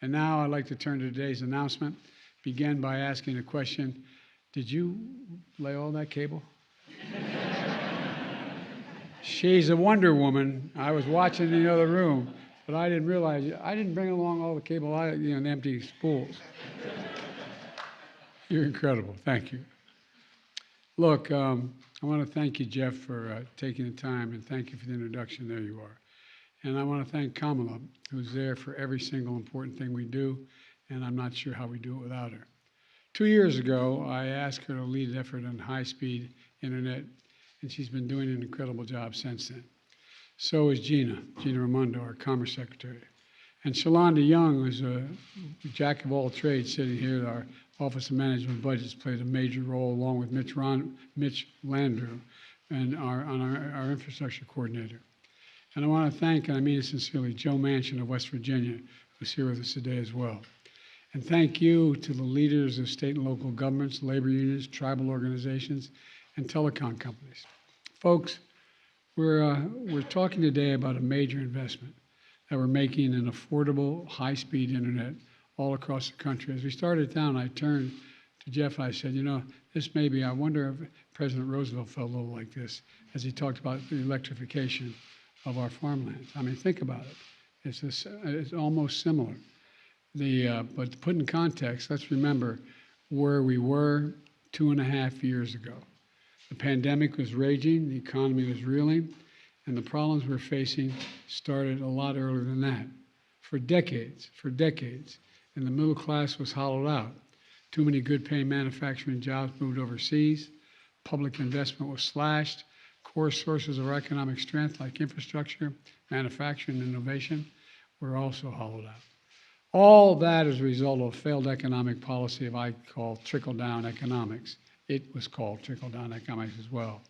And now I'd like to turn to today's announcement. Begin by asking a question. Did you lay all that cable? She's a Wonder Woman. I was watching in the other room, but I didn't realize, I didn't bring along all the cable, and empty spools. You're incredible. Thank you. Look, I want to thank you, Jeff, for taking the time, and thank you for the introduction. There you are. And I want to thank Kamala, who's there for every single important thing we do, and I'm not sure how we do it without her. 2 years ago, I asked her to lead an effort on high-speed internet, and she's been doing an incredible job since then. So is Gina Raimondo, our Commerce Secretary. And Shalonda Young, who's a jack of all trades sitting here at our Office of Management Budgets, played a major role along with Mitch Landrieu and our infrastructure coordinator. And I want to thank, and I mean it sincerely, Joe Manchin of West Virginia, who's here with us today as well. And thank you to the leaders of state and local governments, labor unions, tribal organizations, and telecom companies. Folks, we're talking today about a major investment that we're making in affordable, high-speed internet all across the country. As we started down, I turned to Jeff. I said, this may be, I wonder if President Roosevelt felt a little like this as he talked about the electrification of our farmlands. I mean, think about it. It's almost similar. But to put in context, let's remember where we were 2.5 years ago. The pandemic was raging, the economy was reeling, and the problems we're facing started a lot earlier than that. For decades, and the middle class was hollowed out. Too many good-paying manufacturing jobs moved overseas, public investment was slashed, core sources of our economic strength like infrastructure, manufacturing, and innovation were also hollowed out. All that is a result of a failed economic policy of I call trickle-down economics. It was called trickle-down economics as well.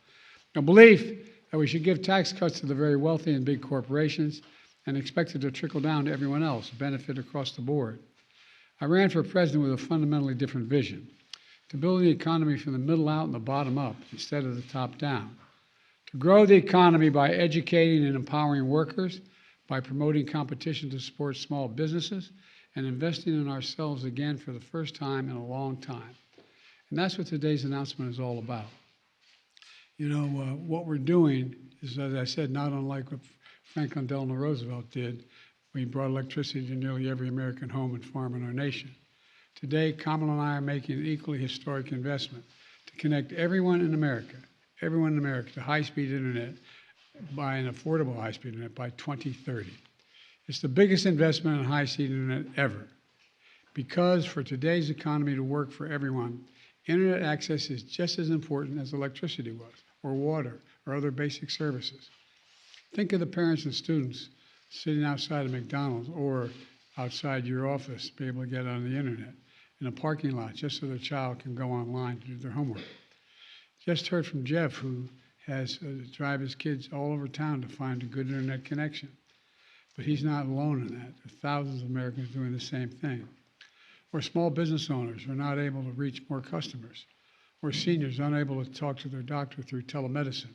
A belief that we should give tax cuts to the very wealthy and big corporations and expect it to trickle down to everyone else, benefit across the board. I ran for president with a fundamentally different vision, to build the economy from the middle out and the bottom up instead of the top down, to grow the economy by educating and empowering workers, by promoting competition to support small businesses, and investing in ourselves again for the first time in a long time. And that's what today's announcement is all about. What we're doing is, as I said, not unlike what Franklin Delano Roosevelt did. We brought electricity to nearly every American home and farm in our nation. Today, Kamala and I are making an equally historic investment to connect everyone in America to high-speed internet by an affordable high-speed internet by 2030. It's the biggest investment in high-speed internet ever, because for today's economy to work for everyone, internet access is just as important as electricity was, or water, or other basic services. Think of the parents and students sitting outside of McDonald's or outside your office, be able to get on the internet in a parking lot just so their child can go online to do their homework. Just heard from Jeff, who has to drive his kids all over town to find a good internet connection. But he's not alone in that. There are thousands of Americans doing the same thing. Or small business owners who are not able to reach more customers. Or seniors unable to talk to their doctor through telemedicine.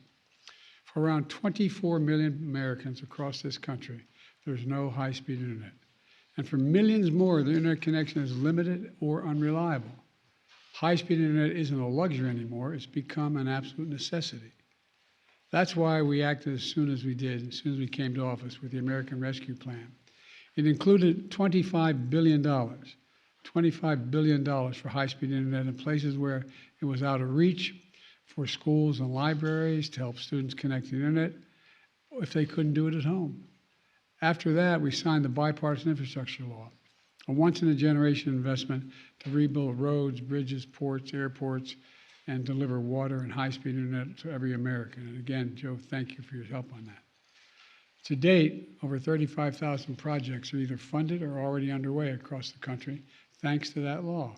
For around 24 million Americans across this country, there's no high-speed internet. And for millions more, the internet connection is limited or unreliable. High-speed internet isn't a luxury anymore. It's become an absolute necessity. That's why we acted as soon as we did, as soon as we came to office with the American Rescue Plan. It included $25 billion for high-speed internet in places where it was out of reach, for schools and libraries to help students connect to the internet if they couldn't do it at home. After that, we signed the Bipartisan Infrastructure Law, a once-in-a-generation investment to rebuild roads, bridges, ports, airports, and deliver water and high-speed internet to every American. And again, Joe, thank you for your help on that. To date, over 35,000 projects are either funded or already underway across the country, thanks to that law.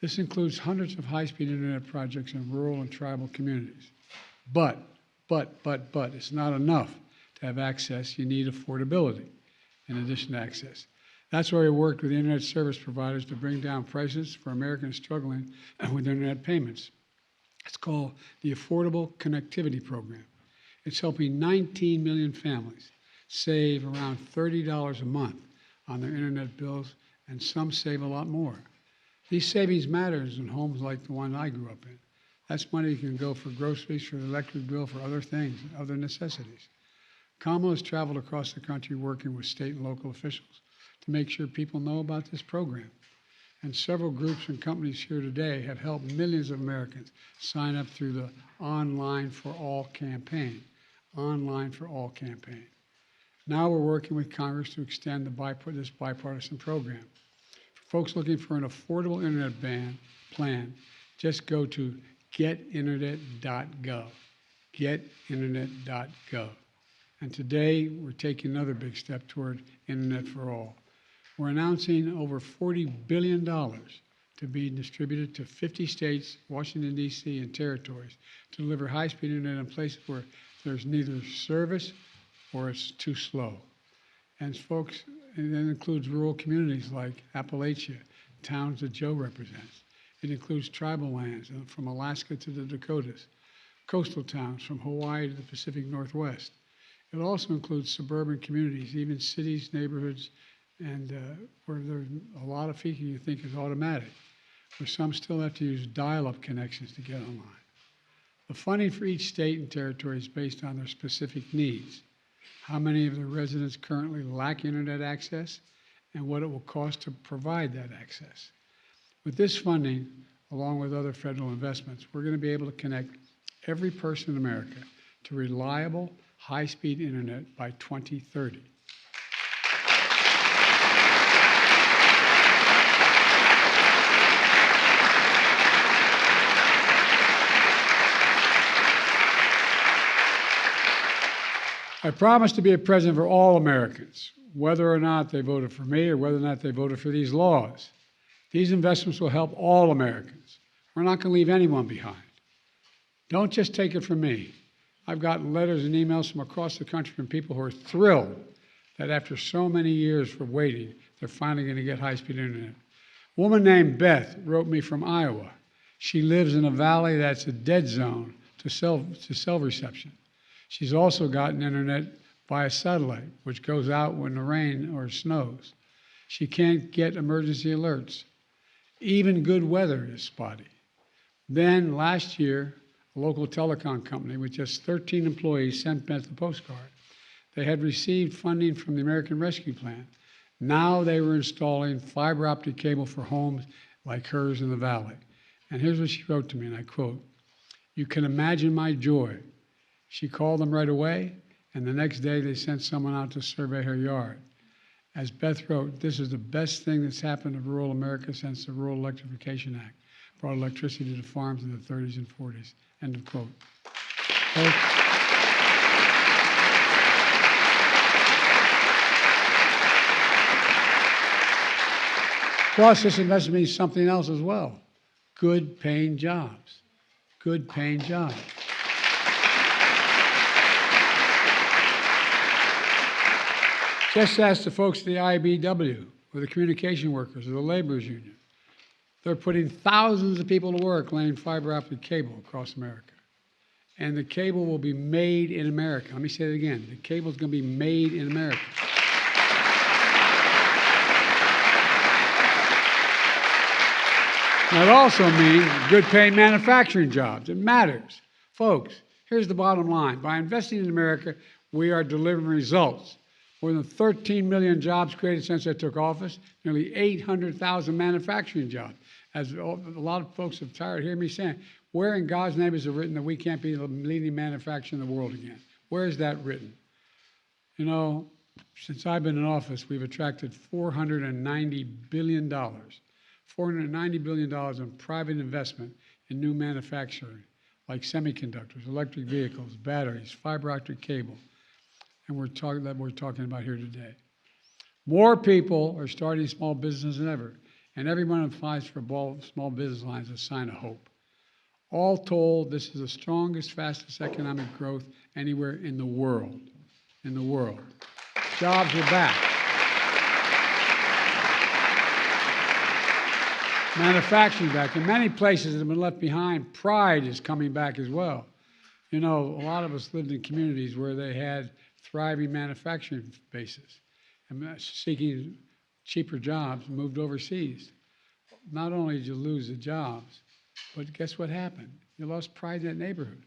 This includes hundreds of high-speed internet projects in rural and tribal communities. But, it's not enough to have access. You need affordability in addition to access. That's why we worked with internet service providers to bring down prices for Americans struggling with internet payments. It's called the Affordable Connectivity Program. It's helping 19 million families save around $30 a month on their internet bills, and some save a lot more. These savings matters in homes like the one I grew up in. That's money you can go for groceries, for the electric bill, for other things, other necessities. Kamala has traveled across the country working with state and local officials to make sure people know about this program. And several groups and companies here today have helped millions of Americans sign up through the Online for All campaign. Online for All campaign. Now we're working with Congress to extend this bipartisan program. For folks looking for an affordable internet plan, just go to getinternet.gov. Getinternet.gov. And today we're taking another big step toward Internet for All. We're announcing over $40 billion to be distributed to 50 states, Washington, D.C., and territories to deliver high-speed internet in places where there's neither service or it's too slow. And folks, and that includes rural communities like Appalachia, towns that Joe represents. It includes tribal lands from Alaska to the Dakotas, coastal towns from Hawaii to the Pacific Northwest. It also includes suburban communities, even cities, neighborhoods, and where there's a lot of features you think is automatic, where some still have to use dial-up connections to get online. The funding for each state and territory is based on their specific needs, how many of their residents currently lack internet access, and what it will cost to provide that access. With this funding, along with other federal investments, we're going to be able to connect every person in America to reliable, high-speed internet by 2030. I promise to be a president for all Americans, whether or not they voted for me or whether or not they voted for these laws. These investments will help all Americans. We're not going to leave anyone behind. Don't just take it from me. I've gotten letters and emails from across the country from people who are thrilled that after so many years for waiting, they're finally going to get high-speed internet. A woman named Beth wrote me from Iowa. She lives in a valley that's a dead zone to cell reception. She's also gotten internet via satellite, which goes out when the rain or snows. She can't get emergency alerts. Even good weather is spotty. Then last year, a local telecom company with just 13 employees sent Beth a postcard. They had received funding from the American Rescue Plan. Now they were installing fiber optic cable for homes like hers in the valley. And here's what she wrote to me, and I quote, "You can imagine my joy." She called them right away, and the next day they sent someone out to survey her yard. As Beth wrote, "This is the best thing that's happened to rural America since the Rural Electrification Act brought electricity to farms in the 30s and 40s. End of quote. Plus, this investment means something else as well. Good paying jobs. Good paying jobs. Just ask the folks at the IBW, or the communication workers, or the laborers union. They're putting thousands of people to work laying fiber optic cable across America. And the cable will be made in America. Let me say it again. The cable is going to be made in America. That also means good paying manufacturing jobs. It matters. Folks, here's the bottom line. By investing in America, we are delivering results. More than 13 million jobs created since I took office, nearly 800,000 manufacturing jobs. As a lot of folks have tired of hearing me saying, where in God's name is it written that we can't be the leading manufacturer in the world again? Where is that written? You know, since I've been in office, we've attracted $490 billion. $490 billion in private investment in new manufacturing, like semiconductors, electric vehicles, batteries, fiber optic cable. And we're talking about here today. More people are starting small business than ever, and everyone who applies for small business lines is a sign of hope. All told, this is the strongest, fastest economic growth anywhere in the world. In the world. Jobs are back. Manufacturing back. In many places that have been left behind, pride is coming back as well. You know, a lot of us lived in communities where they had thriving manufacturing bases and seeking cheaper jobs and moved overseas. Not only did you lose the jobs, but guess what happened? You lost pride in that neighborhood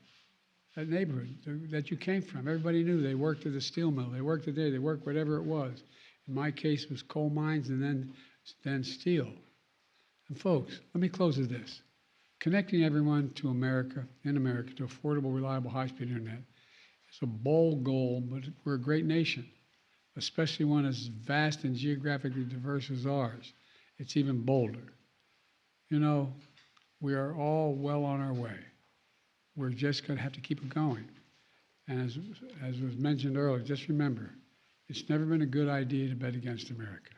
that you came from. Everybody knew they worked at the steel mill, they worked they worked whatever it was. In my case, it was coal mines and then steel. And folks, let me close with this. Connecting everyone to America, in America, to affordable, reliable, high-speed internet is a bold goal, but we're a great nation, especially one as vast and geographically diverse as ours. It's even bolder. You know, we are all well on our way. We're just going to have to keep it going. And as was mentioned earlier, just remember, it's never been a good idea to bet against America.